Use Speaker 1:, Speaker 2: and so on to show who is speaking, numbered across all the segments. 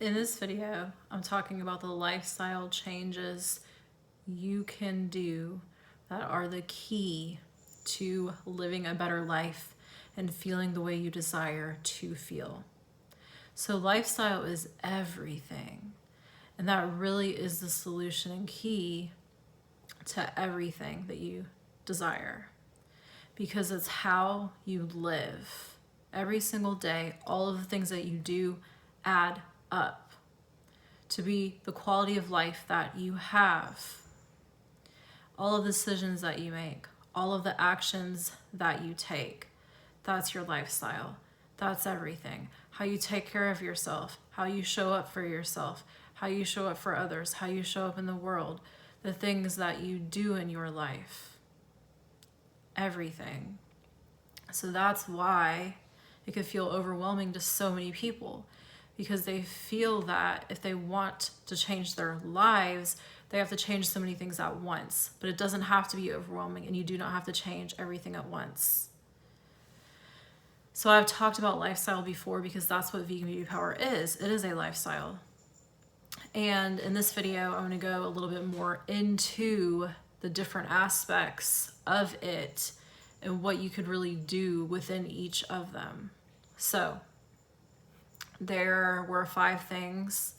Speaker 1: In this video, I'm talking about the lifestyle changes you can do that are the key to living a better life and feeling the way you desire to feel. So lifestyle is everything, and that really is the solution and key to everything that you desire, because it's how you live every single day. All of the things that you do add up to be the quality of life that you have. All of the decisions that you make, all of the actions that you take, that's your lifestyle. That's everything. How you take care of yourself, how you show up for yourself, how you show up for others, how you show up in the world, the things that you do in your life. Everything. So that's why it could feel overwhelming to so many people, because they feel that if they want to change their lives, they have to change so many things at once. But it doesn't have to be overwhelming, and you do not have to change everything at once. So I've talked about lifestyle before because that's what Vegan Beauty Power is. It is a lifestyle. And in this video, I'm going to go a little bit more into the different aspects of it and what you could really do within each of them. So there were 5 things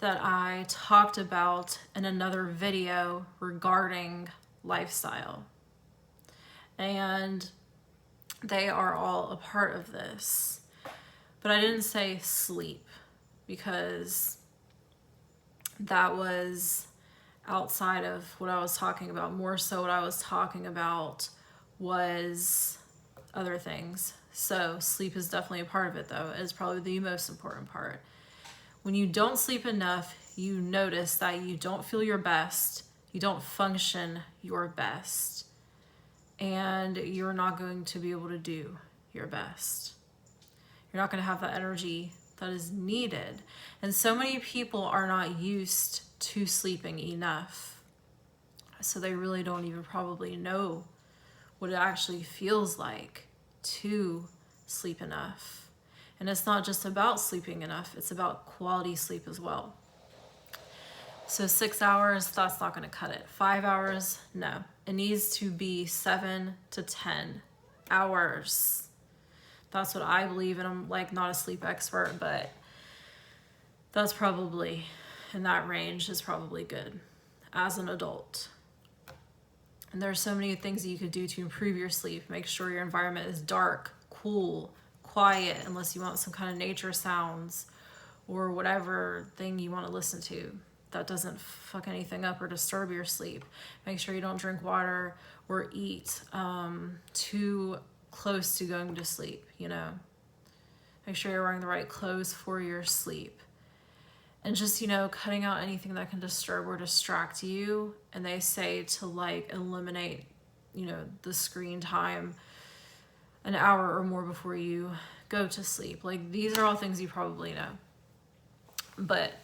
Speaker 1: that I talked about in another video regarding lifestyle. And they are all a part of this. But I didn't say sleep, because that was outside of what I was talking about. More so what I was talking about was other things. So sleep is definitely a part of it, though. It is probably the most important part. When you don't sleep enough, you notice that you don't feel your best, you don't function your best, and you're not going to be able to do your best. You're not going to have that energy that is needed. And so many people are not used to sleeping enough, so they really don't even probably know what it actually feels like to sleep enough. And it's not just about sleeping enough, it's about quality sleep as well. So 6 hours, that's not going to cut it. 5 hours, no. It needs to be 7 to 10 hours. That's what I believe, and I'm like not a sleep expert, but that's probably in that range is probably good as an adult. And there's so many things that you could do to improve your sleep. Make sure your environment is dark, cool, quiet, unless you want some kind of nature sounds or whatever thing you want to listen to that doesn't fuck anything up or disturb your sleep. Make sure you don't drink water or eat too close to going to sleep, you know. Make sure you're wearing the right clothes for your sleep. And just, you know, cutting out anything that can disturb or distract you. And they say to like eliminate, you know, the screen time an hour or more before you go to sleep. Like, these are all things you probably know. But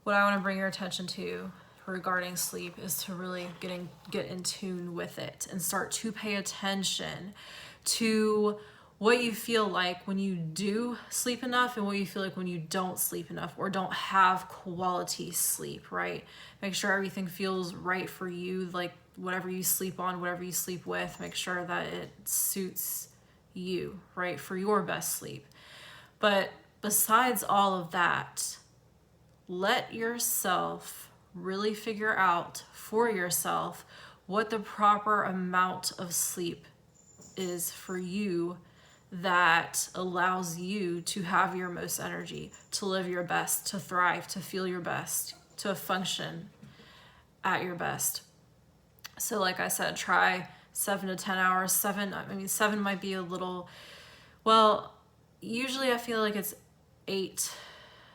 Speaker 1: what I want to bring your attention to regarding sleep is to really get in tune with it and start to pay attention to what you feel like when you do sleep enough and what you feel like when you don't sleep enough or don't have quality sleep, right? Make sure everything feels right for you, like whatever you sleep on, whatever you sleep with, make sure that it suits you, right, for your best sleep. But besides all of that, let yourself really figure out for yourself what the proper amount of sleep is for you that allows you to have your most energy, to live your best, to thrive, to feel your best, to function at your best. So like I said, try 7 to 10 hours. 7 might be a little, well, usually I feel like it's 8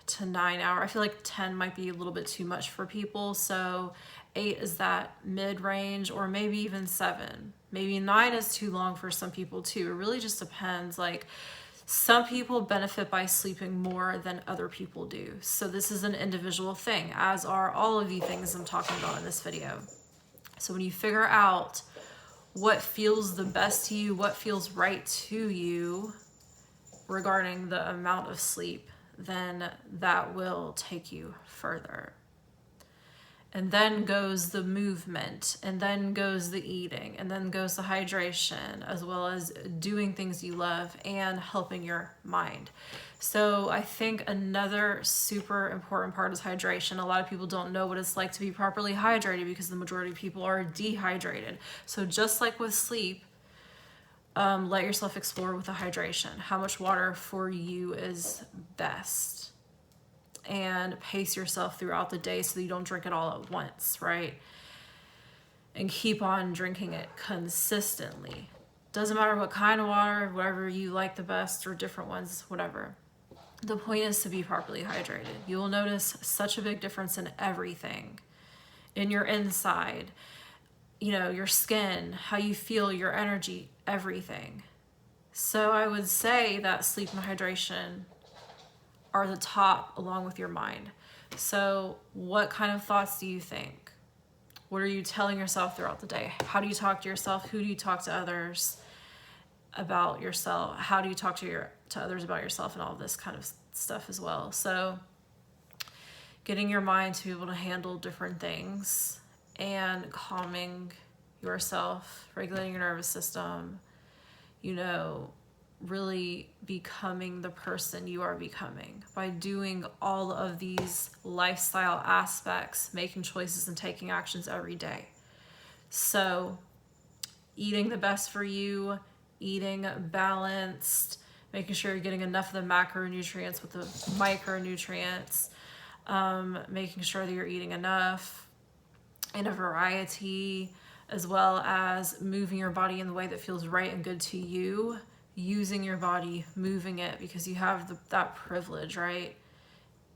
Speaker 1: to 9 hours. I feel like 10 might be a little bit too much for people. So 8 is that mid-range, or maybe even 7. Maybe 9 is too long for some people too. It really just depends. Like, some people benefit by sleeping more than other people do. So this is an individual thing, as are all of the things I'm talking about in this video. So when you figure out what feels the best to you, what feels right to you regarding the amount of sleep, then that will take you further. And then goes the movement, and then goes the eating, and then goes the hydration, as well as doing things you love and helping your mind. So I think another super important part is hydration. A lot of people don't know what it's like to be properly hydrated because the majority of people are dehydrated. So just like with sleep, let yourself explore with the hydration. How much water for you is best? And pace yourself throughout the day so that you don't drink it all at once, right? And keep on drinking it consistently. Doesn't matter what kind of water, whatever you like the best, or different ones, whatever. The point is to be properly hydrated. You will notice such a big difference in everything. In your inside, your skin, how you feel, your energy, everything. So I would say that sleep and hydration are the top, along with your mind. So what kind of thoughts do you think? What are you telling yourself throughout the day? How do you talk to yourself? Who do you talk to others about yourself? How do you talk to others about yourself, and all this kind of stuff as well? So getting your mind to be able to handle different things and calming yourself, regulating your nervous system, really becoming the person you are becoming by doing all of these lifestyle aspects, making choices and taking actions every day. So eating the best for you, eating balanced, making sure you're getting enough of the macronutrients with the micronutrients, making sure that you're eating enough in a variety, as well as moving your body in the way that feels right and good to you, using your body, moving it, because you have that privilege, right?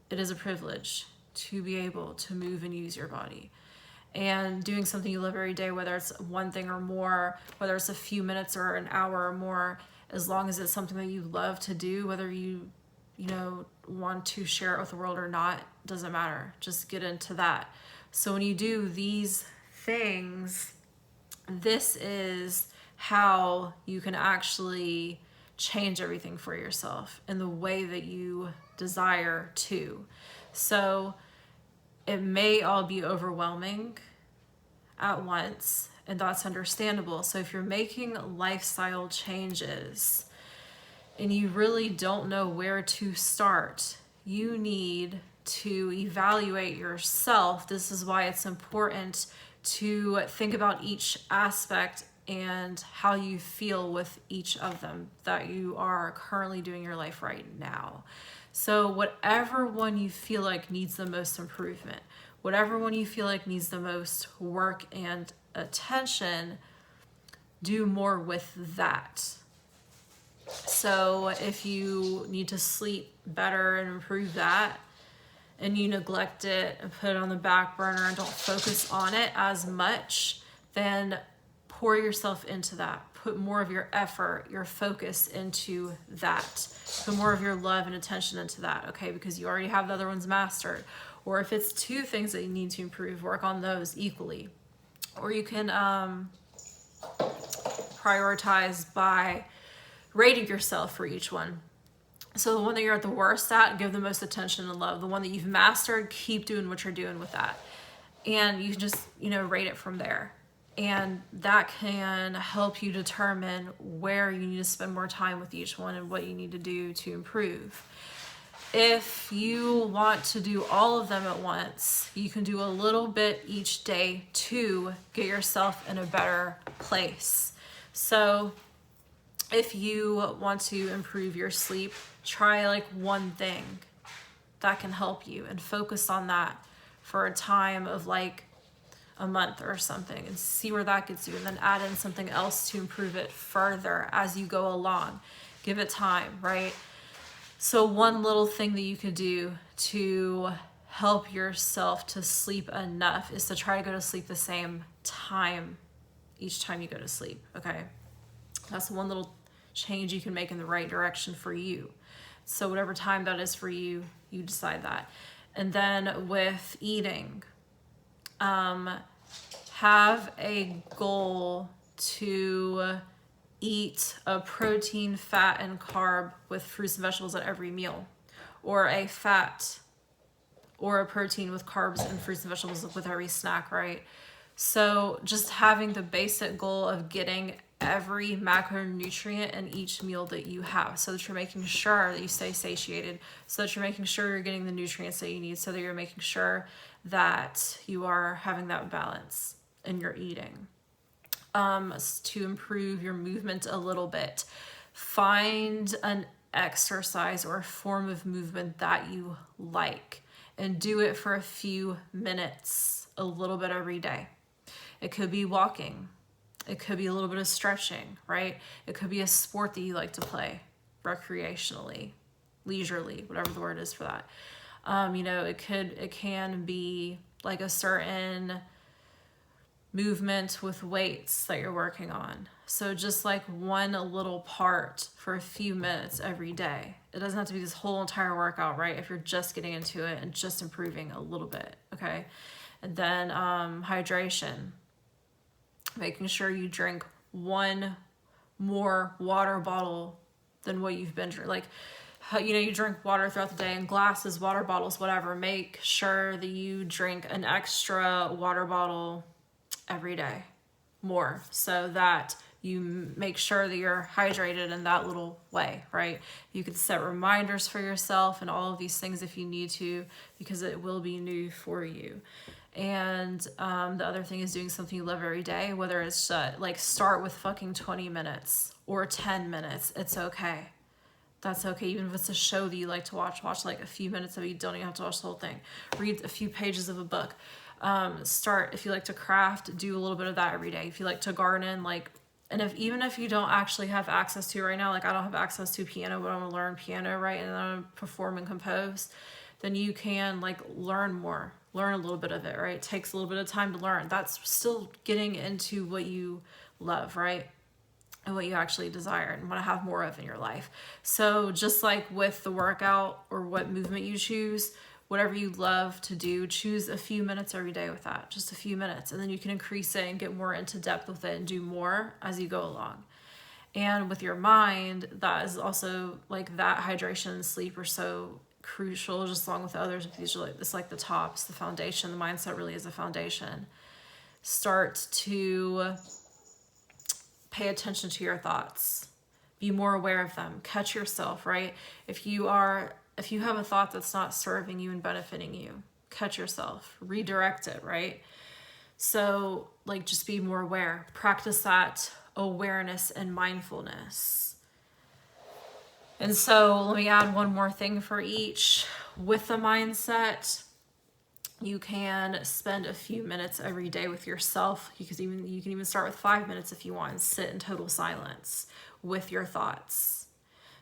Speaker 1: It is a privilege to be able to move and use your body. And doing something you love every day, whether it's one thing or more, whether it's a few minutes or an hour or more, as long as it's something that you love to do, whether you want to share it with the world or not, doesn't matter. Just get into that. So when you do these things, this is how you can actually change everything for yourself in the way that you desire to. So it may all be overwhelming at once, and that's understandable. So if you're making lifestyle changes and you really don't know where to start, you need to evaluate yourself. This is why it's important to think about each aspect and how you feel with each of them that you are currently doing your life right now. So whatever one you feel like needs the most improvement, whatever one you feel like needs the most work and attention, do more with that. So if you need to sleep better and improve that, and you neglect it and put it on the back burner and don't focus on it as much, then pour yourself into that. Put more of your effort, your focus into that. Put more of your love and attention into that, okay? Because you already have the other ones mastered. Or if it's two things that you need to improve, work on those equally. Or you can prioritize by rating yourself for each one. So the one that you're at the worst at, give the most attention and love. The one that you've mastered, keep doing what you're doing with that. And you can just, rate it from there. And that can help you determine where you need to spend more time with each one and what you need to do to improve. If you want to do all of them at once, you can do a little bit each day to get yourself in a better place. So if you want to improve your sleep, try one thing that can help you and focus on that for a time of a month or something and see where that gets you, and then add in something else to improve it further as you go along. Give it time, right? So one little thing that you could do to help yourself to sleep enough is to try to go to sleep the same time each time you go to sleep, okay? That's one little change you can make in the right direction for you. So whatever time that is for you, you decide that. And then with eating, have a goal to eat a protein, fat, and carb with fruits and vegetables at every meal. or a fat or a protein with carbs and fruits and vegetables with every snack, right? So just having the basic goal of getting every macronutrient in each meal that you have, so that you're making sure that you stay satiated, so that you're making sure you're getting the nutrients that you need, so that you're making sure that you are having that balance in your eating. To improve your movement a little bit, find an exercise or a form of movement that you like and do it for a few minutes, a little bit every day. It could be walking. It could be a little bit of stretching, right? It could be a sport that you like to play recreationally, leisurely, whatever the word is for that. It can be like a certain movement with weights that you're working on. So just like one little part for a few minutes every day. It doesn't have to be this whole entire workout, right? If you're just getting into it and just improving a little bit, okay? And then hydration. Making sure you drink one more water bottle than what you've been drinking. Like, you drink water throughout the day in glasses, water bottles, whatever. Make sure that you drink an extra water bottle every day, more, so that you make sure that you're hydrated in that little way, right? You can set reminders for yourself and all of these things if you need to, because it will be new for you. And the other thing is doing something you love every day, whether it's like start with fucking 20 minutes or 10 minutes. It's okay. That's okay. Even if it's a show that you like to watch like a few minutes of it. You don't even have to watch the whole thing. Read a few pages of a book. Start, if you like to craft, do a little bit of that every day. If you like to garden, even if you don't actually have access to right now, like I don't have access to piano, but I want to learn piano, right? And then I want to perform and compose, then you can learn a little bit of it, right? It takes a little bit of time to learn. That's still getting into what you love, right? And what you actually desire and want to have more of in your life. So just like with the workout or what movement you choose, whatever you love to do, choose a few minutes every day with that, just a few minutes. And then you can increase it and get more into depth with it and do more as you go along. And with your mind, that is also that hydration and sleep are so crucial, just along with the others. These are it's like the tops, the foundation. The mindset really is a foundation. Start to pay attention to your thoughts. Be more aware of them. Catch yourself, right? If you have a thought that's not serving you and benefiting you, catch yourself, redirect it, right? So just be more aware. Practice that awareness and mindfulness. And so let me add one more thing for each. With the mindset, you can spend a few minutes every day with yourself. You can even start with 5 minutes if you want and sit in total silence with your thoughts.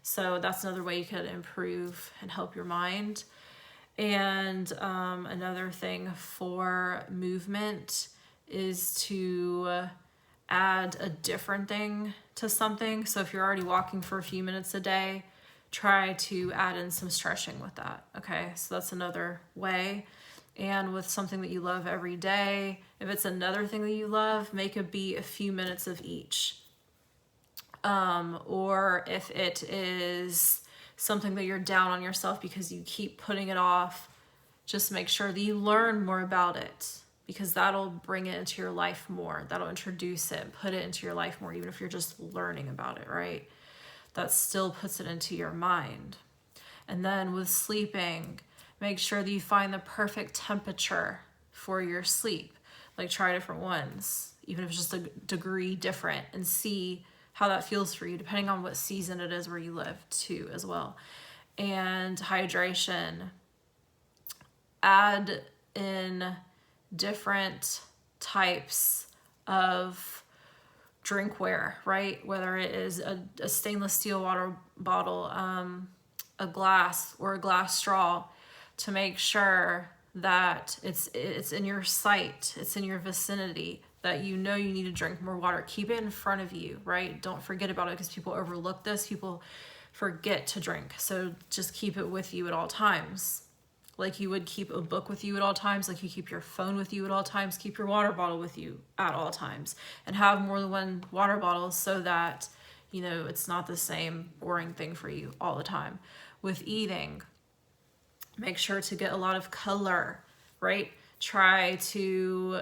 Speaker 1: So that's another way you could improve and help your mind. And another thing for movement is to add a different thing to something. So if you're already walking for a few minutes a day, try to add in some stretching with that. Okay, so that's another way. And with something that you love every day, if it's another thing that you love, make it be a few minutes of each. Or if it is something that you're down on yourself because you keep putting it off, just make sure that you learn more about it, because that'll bring it into your life more. That'll introduce it, put it into your life more, even if you're just learning about it, right? That still puts it into your mind. And then with sleeping, make sure that you find the perfect temperature for your sleep. Try different ones, even if it's just a degree different, and see how that feels for you, depending on what season it is where you live too as well. And hydration, add in different types of drinkware, right? Whether it is a stainless steel water bottle, a glass, or a glass straw, to make sure that it's in your sight, it's in your vicinity, that you need to drink more water. Keep it in front of you, right? Don't forget about it, because people overlook this. People forget to drink. So just keep it with you at all times. Like you would keep a book with you at all times, like you keep your phone with you at all times, keep your water bottle with you at all times, and have more than one water bottle so that, it's not the same boring thing for you all the time. With eating, Make sure to get a lot of color, right? Try to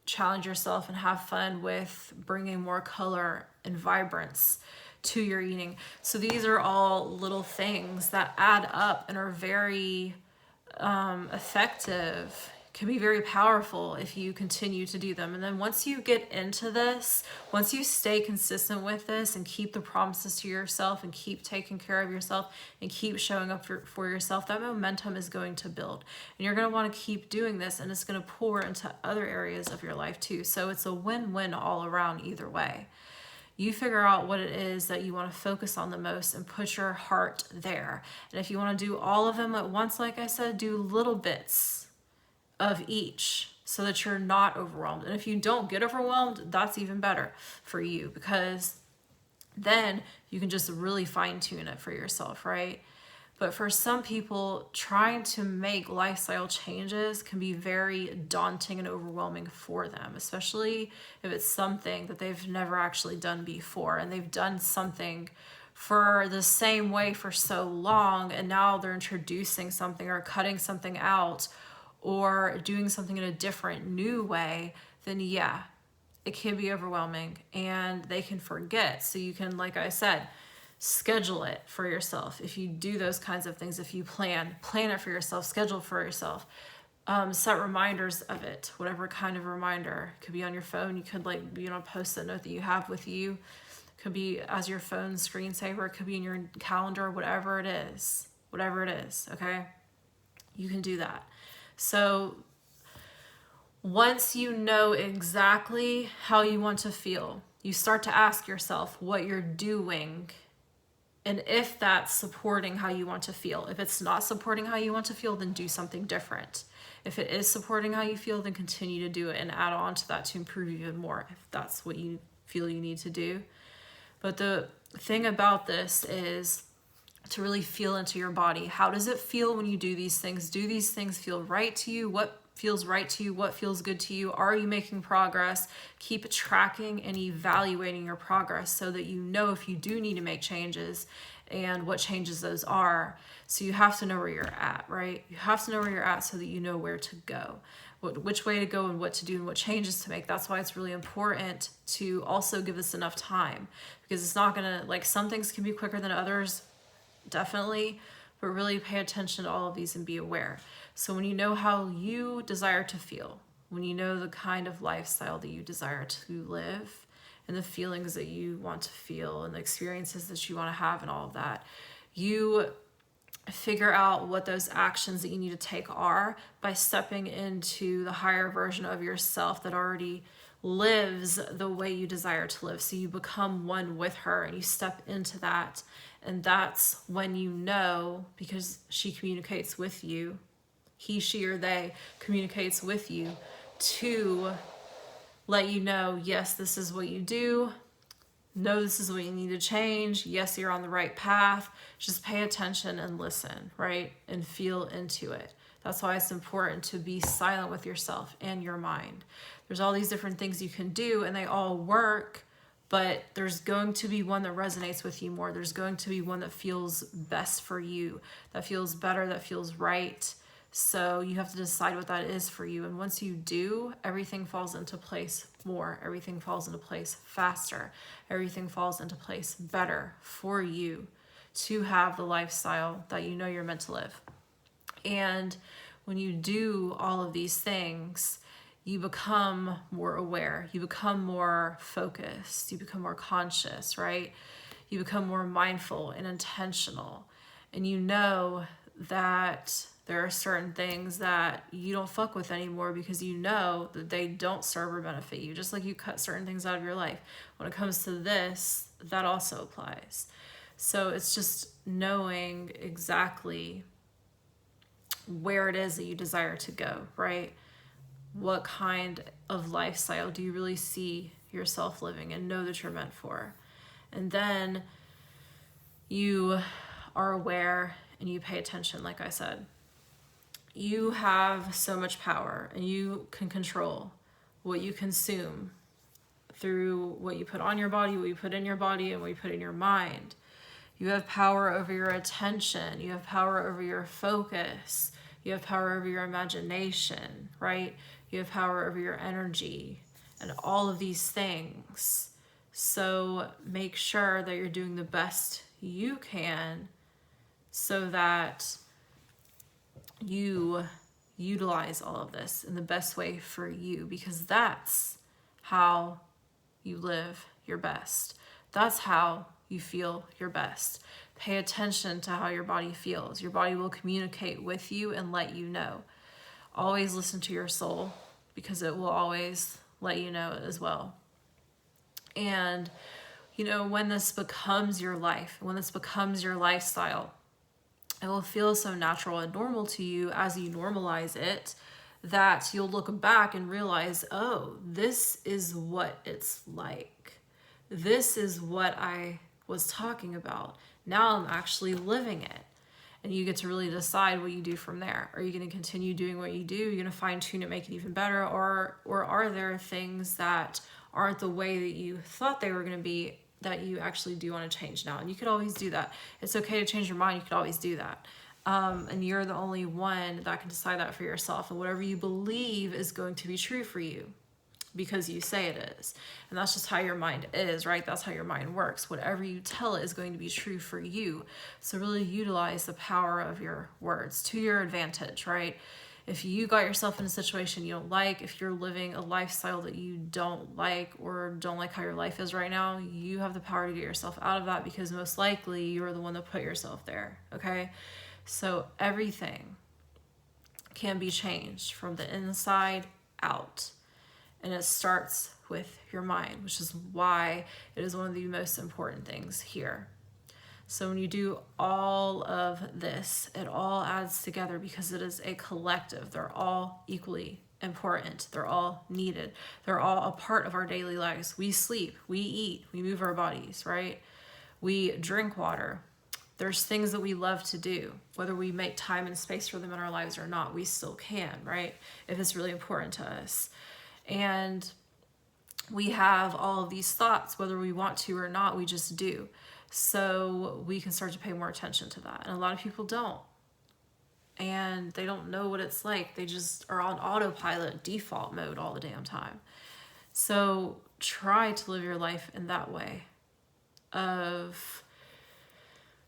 Speaker 1: challenge yourself and have fun with bringing more color and vibrance to your eating. So these are all little things that add up and are very effective, can be very powerful if you continue to do them. And then once you get into this, once you stay consistent with this and keep the promises to yourself and keep taking care of yourself and keep showing up for yourself, that momentum is going to build. And you're going to want to keep doing this, and it's going to pour into other areas of your life too. So it's a win-win all around either way. You figure out what it is that you want to focus on the most and put your heart there. And if you want to do all of them at once, like I said, do little bits of each so that you're not overwhelmed. And if you don't get overwhelmed, that's even better for you, because then you can just really fine tune it for yourself, right? But for some people, trying to make lifestyle changes can be very daunting and overwhelming for them, especially if it's something that they've never actually done before, and they've done something for the same way for so long, and now they're introducing something or cutting something out or doing something in a different, new way. Then yeah, it can be overwhelming and they can forget. So you can, like I said, schedule it for yourself. If you do those kinds of things, if you plan it for yourself, schedule for yourself, set reminders of it, whatever kind of reminder. It could be on your phone. You could like be on a post-it note that you have with you. It could be as your phone screensaver. It could be in your calendar, whatever it is, okay? You can do that. So once you know exactly how you want to feel, you start to ask yourself what you're doing and if that's supporting how you want to feel. If it's not supporting how you want to feel, then do something different. If it is supporting how you feel, then continue to do it and add on to that to improve even more if that's what you feel you need to do. But the thing about this is to really feel into your body. How does it feel when you do these things? Do these things feel right to you? What feels right to you? What feels good to you? Are you making progress? Keep tracking and evaluating your progress so that you know if you do need to make changes and what changes those are. So you have to know where you're at, right? You have to know where you're at so that you know where to go, which way to go and what to do and what changes to make. That's why it's really important to also give this enough time, because it's not gonna, like, some things can be quicker than others, definitely, but really pay attention to all of these and be aware. So when you know how you desire to feel, when you know the kind of lifestyle that you desire to live and the feelings that you want to feel and the experiences that you want to have and all of that, you figure out what those actions that you need to take are by stepping into the higher version of yourself that already lives the way you desire to live. So you become one with her and you step into that. And that's when you know, because she communicates with you, he, she, or they communicates with you to let you know, yes, this is what you do. No, this is what you need to change. Yes, you're on the right path. Just pay attention and listen, right? And feel into it. That's why it's important to be silent with yourself and your mind. There's all these different things you can do and they all work, but there's going to be one that resonates with you more. There's going to be one that feels best for you, that feels better, that feels right. So you have to decide what that is for you. And once you do, everything falls into place more. Everything falls into place faster. Everything falls into place better for you to have the lifestyle that you know you're meant to live. And when you do all of these things, you become more aware. You become more focused. You become more conscious, right? You become more mindful and intentional. And you know that there are certain things that you don't fuck with anymore because you know that they don't serve or benefit you. Just like you cut certain things out of your life. When it comes to this, that also applies. So it's just knowing exactly where it is that you desire to go, right? What kind of lifestyle do you really see yourself living and know that you're meant for? And then you are aware and you pay attention, like I said. You have so much power and you can control what you consume through what you put on your body, what you put in your body, and what you put in your mind. You have power over your attention. You have power over your focus. You have power over your imagination, right? You have power over your energy and all of these things. So make sure that you're doing the best you can so that you utilize all of this in the best way for you, because that's how you live your best. That's how you feel your best. Pay attention to how your body feels. Your body will communicate with you and let you know. Always listen to your soul, because it will always let you know as well. And, you know, when this becomes your life, when this becomes your lifestyle, it will feel so natural and normal to you as you normalize it, that you'll look back and realize, oh, this is what it's like. This is what I was talking about. Now I'm actually living it. And you get to really decide what you do from there. Are you going to continue doing what you do? You're going to fine tune it, make it even better? Or are there things that aren't the way that you thought they were going to be that you actually do want to change now? And you could always do that. It's okay to change your mind. You could always do that. And you're the only one that can decide that for yourself. And whatever you believe is going to be true for you, because you say it is. And that's just how your mind is, right? That's how your mind works. Whatever you tell it is going to be true for you. So really utilize the power of your words to your advantage, right? If you got yourself in a situation you don't like, if you're living a lifestyle that you don't like, or don't like how your life is right now, you have the power to get yourself out of that, because most likely you're the one that put yourself there, okay? So everything can be changed from the inside out. And it starts with your mind, which is why it is one of the most important things here. So when you do all of this, it all adds together, because it is a collective. They're all equally important. They're all needed. They're all a part of our daily lives. We sleep, we eat, we move our bodies, right? We drink water. There's things that we love to do, whether we make time and space for them in our lives or not, we still can, right? If it's really important to us. And we have all of these thoughts, whether we want to or not, we just do. So we can start to pay more attention to that. And a lot of people don't. And they don't know what it's like. They just are on autopilot, default mode all the damn time. So try to live your life in that way of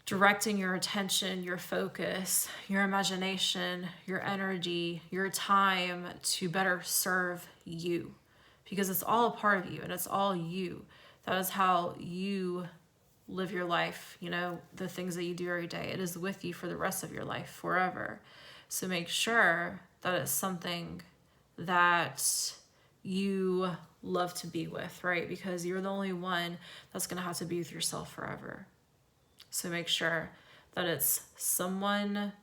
Speaker 1: directing your attention, your focus, your imagination, your energy, your time to better serve you, because it's all a part of you and it's all you. That is how you live your life, you know, the things that you do every day. It is with you for the rest of your life, forever. So make sure that it's something that you love to be with, right? Because you're the only one that's going to have to be with yourself forever. So make sure that it's someone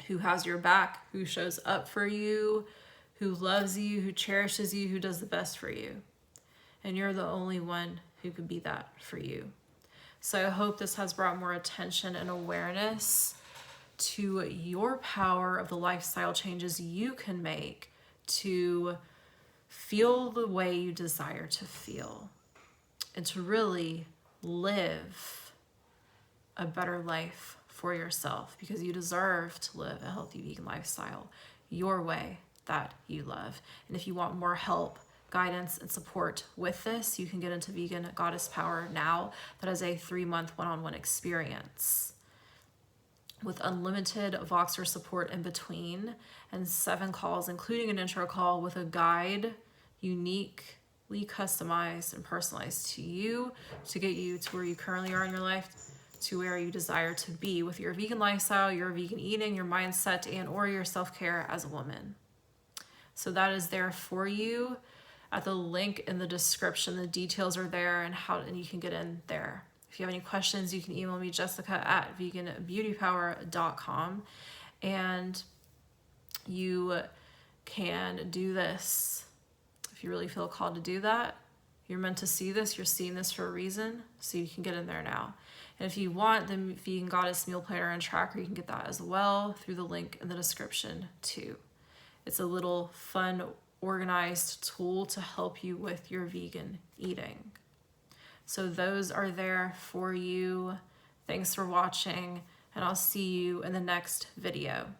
Speaker 1: who has your back, who shows up for you, who loves you, who cherishes you, who does the best for you. And you're the only one who could be that for you. So I hope this has brought more attention and awareness to your power of the lifestyle changes you can make to feel the way you desire to feel, and to really live a better life for yourself, because you deserve to live a healthy vegan lifestyle your way that you love. And if you want more help, guidance, and support with this, you can get into Vegan Goddess Power now. That is a 3-month one-on-one experience with unlimited Voxer support in between, and 7 calls, including an intro call with a guide, uniquely customized and personalized to you, to get you to where you currently are in your life, to where you desire to be with your vegan lifestyle, your vegan eating, your mindset, and or your self-care as a woman. So that is there for you at the link in the description. The details are there, and you can get in there. If you have any questions, you can email me, jessica@veganbeautypower.com, and you can do this. If you really feel called to do that, you're meant to see this, you're seeing this for a reason, so you can get in there now. And if you want the Vegan Goddess Meal Planner and Tracker, you can get that as well through the link in the description too. It's a little fun, organized tool to help you with your vegan eating. So those are there for you. Thanks for watching, and I'll see you in the next video.